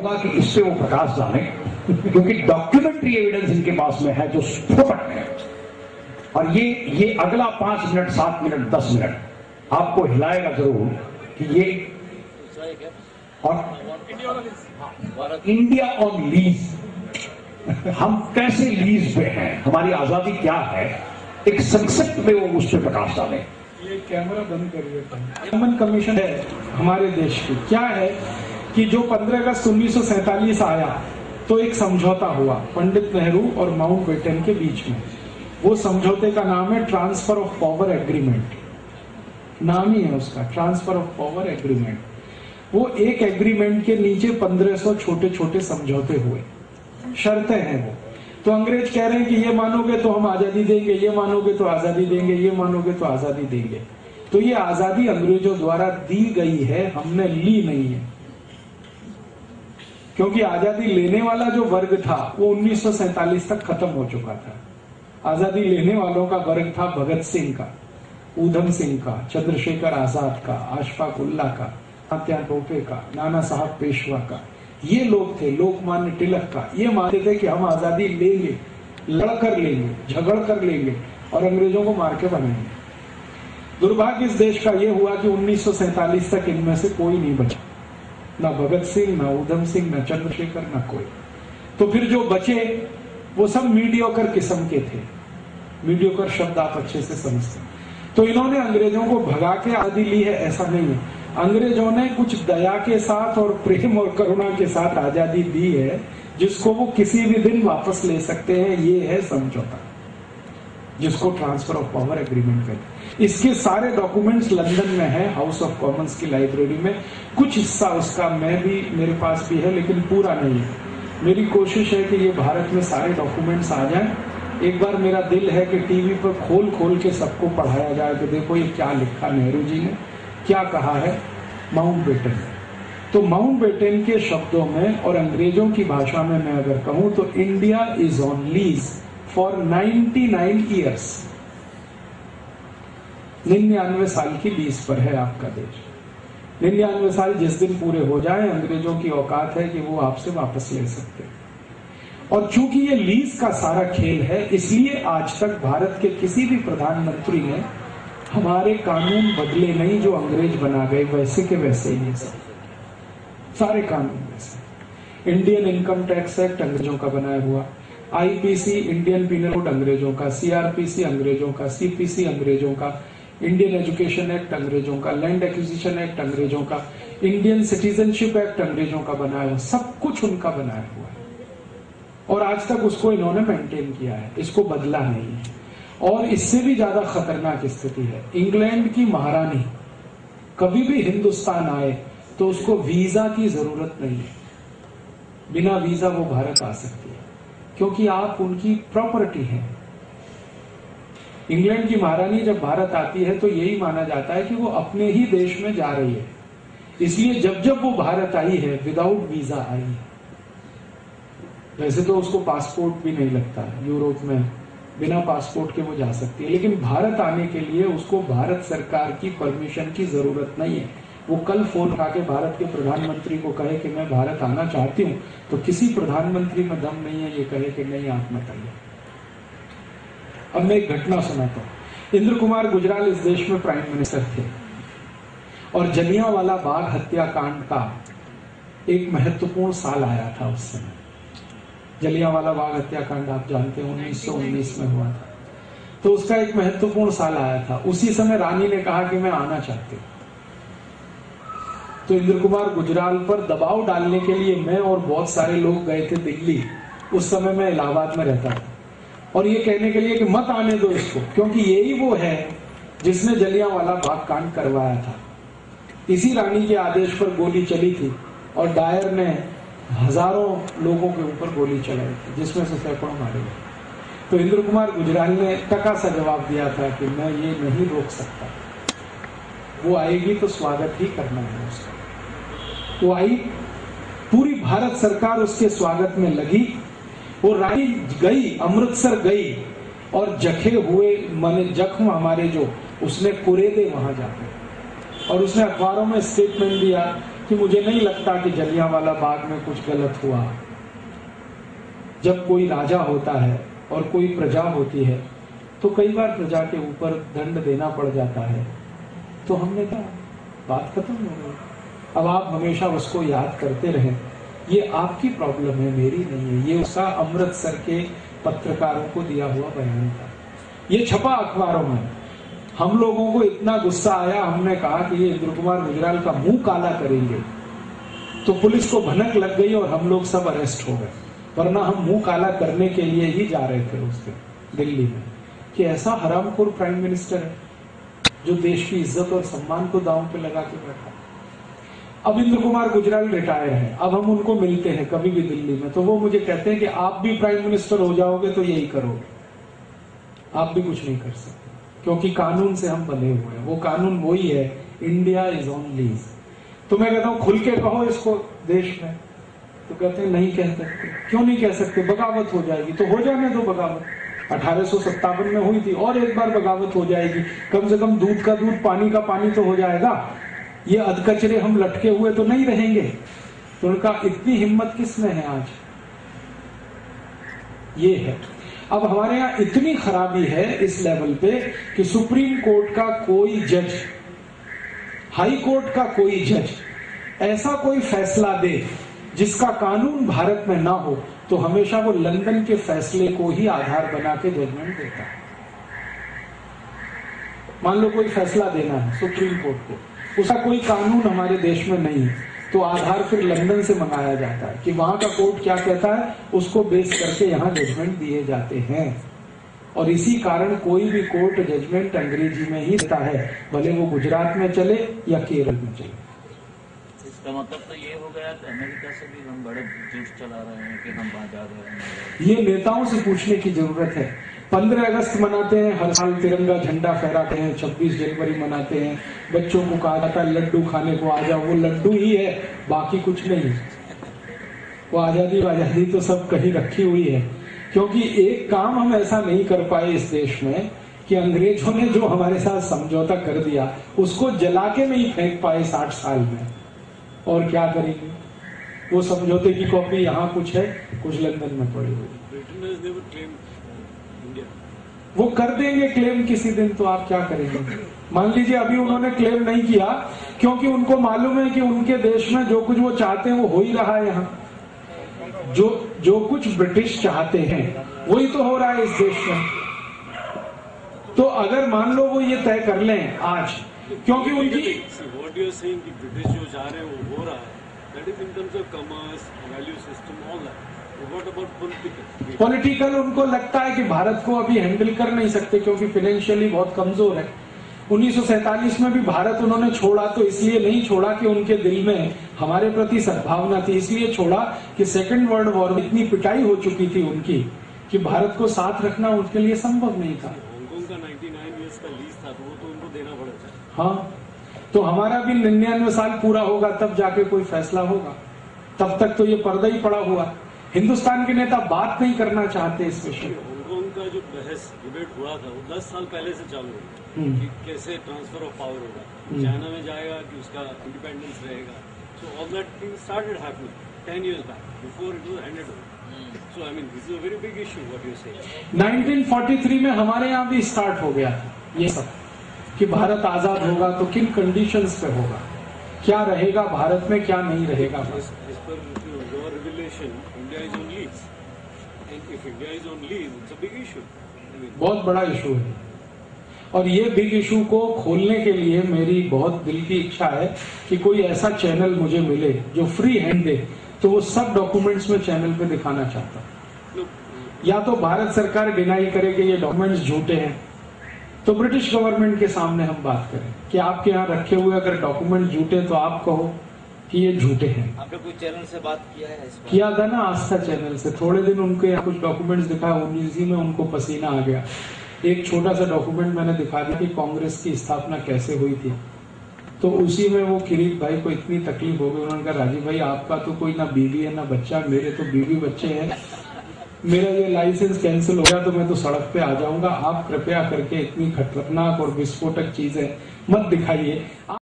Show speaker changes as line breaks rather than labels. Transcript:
चाहूंगा कि इससे वो प्रकाश डालें, क्योंकि डॉक्यूमेंट्री एविडेंस इनके पास में है जो स्फोटक है। और ये अगला 5 मिनट, 7 मिनट, 10 मिनट आपको हिलाएगा जरूर कि ये और इंडिया ऑन लीज, हम कैसे लीज पे हैं, हमारी आजादी क्या है, एक संक्षिप्त में वो उस पर प्रकाश डालें।
ये कैमरा बंद कर देता है। कॉमन कमीशन है हमारे देश की, क्या है कि जो 15 अगस्त 1947 आया तो एक समझौता हुआ पंडित नेहरू और माउंटबेटन के बीच में। वो समझौते का नाम है ट्रांसफर ऑफ पावर एग्रीमेंट, नाम ही है उसका, ट्रांसफर ऑफ पावर एग्रीमेंट। वो एक एग्रीमेंट के नीचे 1500 छोटे छोटे समझौते हुए, शर्तें हैं वो। तो अंग्रेज कह रहे हैं कि ये मानोगे तो हम आजादी देंगे, ये मानोगे तो आजादी देंगे, ये मानोगे तो आजादी देंगे। तो ये आजादी अंग्रेजों द्वारा दी गई है, हमने ली नहीं है। क्योंकि आजादी लेने वाला जो वर्ग था वो 1947 तक खत्म हो चुका था। आजादी लेने वालों का वर्ग था भगत सिंह का, ऊधम सिंह का, चंद्रशेखर आजाद का, अशफाक उल्लाह का, तात्या टोपे का, नाना साहब पेशवा का। ये लोग थे, लोकमान्य तिलक का। ये मानते थे कि हम आजादी लेंगे, लड़कर लेंगे, झगड़ कर लेंगे और अंग्रेजों को मार के बनाएंगे। दुर्भाग्य इस देश का यह हुआ कि 1947 तक इनमें से कोई नहीं बचा, ना भगत सिंह, ना ऊधम सिंह, ना चंद्रशेखर, ना कोई। तो फिर जो बचे वो सब मीडियोकर किस्म के थे। मीडियोकर शब्द आप अच्छे से समझते हैं। तो इन्होंने अंग्रेजों को भगा के आजादी ली है ऐसा नहीं है। अंग्रेजों ने कुछ दया के साथ और प्रेम और करुणा के साथ आजादी दी है, जिसको वो किसी भी दिन वापस ले सकते हैं। ये है समझौता, जिसको ट्रांसफर ऑफ पावर एग्रीमेंट कहते हैं। इसके सारे डॉक्यूमेंट्स लंदन में है, हाउस ऑफ कॉमन्स की लाइब्रेरी में। कुछ हिस्सा उसका मेरे पास भी है, लेकिन पूरा नहीं है। मेरी कोशिश है कि ये भारत में सारे डॉक्यूमेंट्स आ जाएं। एक बार मेरा दिल है कि टीवी पर खोल खोल के सबको पढ़ाया जाए कि देखो ये क्या लिखा नेहरू जी ने, क्या कहा है माउंटबेटन ने। तो माउंटबेटन के शब्दों में और अंग्रेजों की भाषा में मैं अगर कहूं तो India is on lease for 99 years. 99 साल की लीज पर है आपका देश। 99 साल जिस दिन पूरे हो जाए, अंग्रेजों की औकात है कि वो आपसे वापस ले सकते हैं। और चूंकि ये लीज का सारा खेल है, इसलिए आज तक भारत के किसी भी प्रधानमंत्री ने हमारे कानून बदले नहीं। जो अंग्रेज बना गए वैसे के वैसे ही है, सारे कानून वैसे। इंडियन इनकम टैक्स एक्ट अंग्रेजों का बनाया हुआ, आईपीसी इंडियन पीनल कोड अंग्रेजों का, सीआरपीसी अंग्रेजों का, सीपीसी अंग्रेजों का, इंडियन एजुकेशन एक्ट अंग्रेजों का, लैंड एक्विजिशन एक्ट अंग्रेजों का, इंडियन सिटीजनशिप एक्ट अंग्रेजों का बनाया हुआ, सब कुछ उनका बनाया हुआ है। और आज तक उसको इन्होंने मेंटेन किया है, इसको बदला नहीं है। और इससे भी ज्यादा खतरनाक स्थिति है, इंग्लैंड की महारानी कभी भी हिंदुस्तान आए तो उसको वीजा की जरूरत नहीं है। बिना वीजा वो भारत आ सकती है, क्योंकि आप उनकी प्रॉपर्टी हैं। इंग्लैंड की महारानी जब भारत आती है तो यही माना जाता है कि वो अपने ही देश में जा रही है। इसलिए जब जब वो भारत आई है विदाउट वीजा आई है। वैसे तो उसको पासपोर्ट भी नहीं लगता है, यूरोप में बिना पासपोर्ट के वो जा सकती है, लेकिन भारत आने के लिए उसको भारत सरकार की परमिशन की जरूरत नहीं है। वो कल फोन उठा के भारत के प्रधानमंत्री को कहे कि मैं भारत आना चाहती हूं, तो किसी प्रधानमंत्री में दम नहीं है ये कहे कि नहीं आप मत आइए। अब मैं एक घटना सुनाता हूं। इंद्र कुमार गुजराल इस देश में प्राइम मिनिस्टर थे और जलियांवाला बाग हत्याकांड का एक महत्वपूर्ण साल आया था उस समय। जलियांवाला बाग हत्याकांड आप जानते हैं 1919 में हुआ था, तो उसका एक महत्वपूर्ण साल आया था। उसी समय रानी ने कहा कि मैं आना चाहती हूं। तो इंद्र कुमार गुजराल पर दबाव डालने के लिए मैं और बहुत सारे लोग गए थे दिल्ली। उस समय मैं इलाहाबाद में रहता था, और ये कहने के लिए कि मत आने दो इसको, क्योंकि यही वो है जिसने जलियांवाला बाग कांड करवाया था। इसी रानी के आदेश पर गोली चली थी और डायर ने हजारों लोगों के ऊपर गोली चलाई थी, जिसमें से सैकड़ों मारे गए। तो इंद्र कुमार गुजराल ने टका सा जवाब दिया था कि मैं ये नहीं रोक सकता, वो आएगी तो स्वागत ही करना है उसका। वो आई, पूरी भारत सरकार उसके स्वागत में लगी। वो रानी गई, अमृतसर गई और जखे हुए माने जख्म हमारे जो उसने कुरेदे वहां जाकर, और उसने अखबारों में स्टेटमेंट दिया कि मुझे नहीं लगता कि जलियांवाला बाग में कुछ गलत हुआ। जब कोई राजा होता है और कोई प्रजा होती है तो कई बार प्रजा के ऊपर दंड देना पड़ जाता है। तो हमने कहा बात खत्म हो गई। अब आप हमेशा उसको याद करते रहें। ये आपकी प्रॉब्लम है, मेरी नहीं है। ये उसका अमृतसर के पत्रकारों को दिया हुआ बयान था। ये छपा अखबारों में। हम लोगों को इतना गुस्सा आया, हमने कहा कि ये इंद्र कुमार गुजराल का मुंह काला करेंगे। तो पुलिस को भनक लग गई और हम लोग सब अरेस्ट हो गए, वरना हम मुंह काला करने के लिए ही जा रहे थे उस दिन दिल्ली में, कि ऐसा हरामखोर प्राइम मिनिस्टर है जो देश की इज्जत और सम्मान को दांव पे लगा के बैठा। अब इंद्र कुमार गुजराल रिटायर है, अब हम उनको मिलते हैं कभी भी दिल्ली में, तो वो मुझे कहते हैं कि आप भी प्राइम मिनिस्टर हो जाओगे तो यही करोगे, आप भी कुछ नहीं कर सकते, क्योंकि कानून से हम बंधे हुए हैं। वो कानून वही है, इंडिया इज ऑन लीज। तो मैं कहता हूं खुल के कहो इसको देश में, तो कहते हैं नहीं कह सकते। क्यों नहीं कह सकते? बगावत हो जाएगी। तो हो जाने दो बगावत। 1857 में हुई थी, और एक बार बगावत हो जाएगी। कम से कम दूध का दूध, पानी का पानी तो हो जाएगा। ये अधकचरे हम लटके हुए तो नहीं रहेंगे। तो उनका इतनी हिम्मत किस में है आज? ये है। अब हमारे यहां इतनी खराबी है इस लेवल पे कि सुप्रीम कोर्ट का कोई जज, हाई कोर्ट का कोई जज ऐसा कोई फैसला दे जिसका कानून भारत में ना हो, तो हमेशा वो लंदन के फैसले को ही आधार बना के जजमेंट देता है। मान लो कोई फैसला देना है सुप्रीम कोर्ट को, उसका कोई कानून हमारे देश में नहीं, तो आधार फिर लंदन से मंगाया जाता है कि वहां का कोर्ट क्या कहता है, उसको बेस करके यहाँ जजमेंट दिए जाते हैं। और इसी कारण कोई भी कोर्ट जजमेंट अंग्रेजी में ही देता है, भले वो गुजरात में चले या केरल में चले।
इसका मतलब तो ये हो गया कि अमेरिका से भी हम बड़े जुट चला रहे हैं कि हम वहां जा रहे हैं।
ये नेताओं से पूछने की जरूरत है। 15 अगस्त मनाते हैं, हर साल तिरंगा झंडा फहराते हैं, 26 जनवरी मनाते हैं, बच्चों को कहा जाता है लड्डू खाने को आ जाओ, वो लड्डू ही है, बाकी कुछ नहीं। वो आजादी तो सब कहीं रखी हुई है। क्योंकि एक काम हम ऐसा नहीं कर पाए इस देश में कि अंग्रेजों ने जो हमारे साथ समझौता कर दिया उसको जला के नहीं फेंक पाए 60 साल में। और क्या करेंगे? वो समझौते की कॉपी यहाँ कुछ है, कुछ लंदन में पड़ी हुई। वो कर देंगे क्लेम किसी दिन, तो आप क्या करेंगे? मान लीजिए अभी उन्होंने क्लेम नहीं किया क्योंकि उनको मालूम है कि उनके देश में जो कुछ वो चाहते हैं वो हो ही रहा है। यहाँ जो कुछ ब्रिटिश चाहते हैं वही तो हो रहा है इस देश में। तो अगर मान लो वो ये तय कर लें आज, क्योंकि उनकी
ब्रिटिश जो चाह रहे हैं वो हो रहा है, that is in terms of commerce, value system, all that. What about
political उनको लगता है कि भारत को अभी हैंडल कर नहीं सकते क्योंकि फाइनेंशियली बहुत कमजोर है। 1947 में भी भारत उन्होंने छोड़ा तो इसलिए नहीं छोड़ा कि उनके दिल में हमारे प्रति सद्भावना थी, इसलिए छोड़ा कि सेकेंड वर्ल्ड वॉर में इतनी पिटाई हो चुकी थी उनकी कि भारत को साथ रखना उनके लिए संभव नहीं था।
हांगकांग का 99 ईयर्स का लीज था, तो वो तो उनको देना पड़ेगा।
हाँ, तो हमारा भी 99 साल पूरा होगा तब जाके कोई फैसला होगा। तब तक तो ये पर्दा ही पड़ा हुआ। हिंदुस्तान के नेता बात नहीं करना चाहते इस विषय में।
हांगकांग का जो बहस डिबेट हुआ था वो 10 साल पहले से चालू हुआ कि कैसे ट्रांसफर ऑफ पावर होगा, चाइना में जाएगा कि उसका इंडिपेंडेंस रहेगा। So all that thing started happening 10 years back before it was handed over. So I mean this is a very big issue what you say.
1943 में हमारे यहाँ भी स्टार्ट हो गया था ये सब कि भारत आजाद होगा तो किन कंडीशंस पे होगा, क्या रहेगा भारत में, क्या नहीं रहेगा।
As per your revelation, India is on lease, and if India is on lease, it's a big issue.
बहुत बड़ा इशू है और ये बिग इशू को खोलने के लिए मेरी बहुत दिल की इच्छा है कि कोई ऐसा चैनल मुझे मिले जो फ्री हैंड दे, तो वो सब डॉक्यूमेंट्स में चैनल पे दिखाना चाहता हूं। या तो भारत सरकार डिनाई करे कि ये डॉक्यूमेंट्स झूठे हैं, तो ब्रिटिश गवर्नमेंट के सामने हम बात करें कि आपके यहाँ रखे हुए अगर डॉक्यूमेंट झूठे तो आप कहो कि ये झूठे हैं।
आपने कोई चैनल से बात किया है?
किया था ना, आस्था चैनल से। थोड़े दिन उनके यहाँ कुछ डॉक्यूमेंट्स दिखाया, उसी में उनको पसीना आ गया। एक छोटा सा डॉक्यूमेंट मैंने दिखा दिया कि कांग्रेस की स्थापना कैसे हुई थी, तो उसी में वो किरीट भाई को इतनी तकलीफ हो गई। उन्होंने कहा राजीव भाई आपका तो कोई ना बीवी है ना बच्चा, मेरे तो बीवी बच्चे हैं, मेरा ये लाइसेंस कैंसिल हो गया तो मैं तो सड़क पे आ जाऊंगा। आप कृपया करके इतनी खतरनाक और विस्फोटक चीजें मत दिखाइए।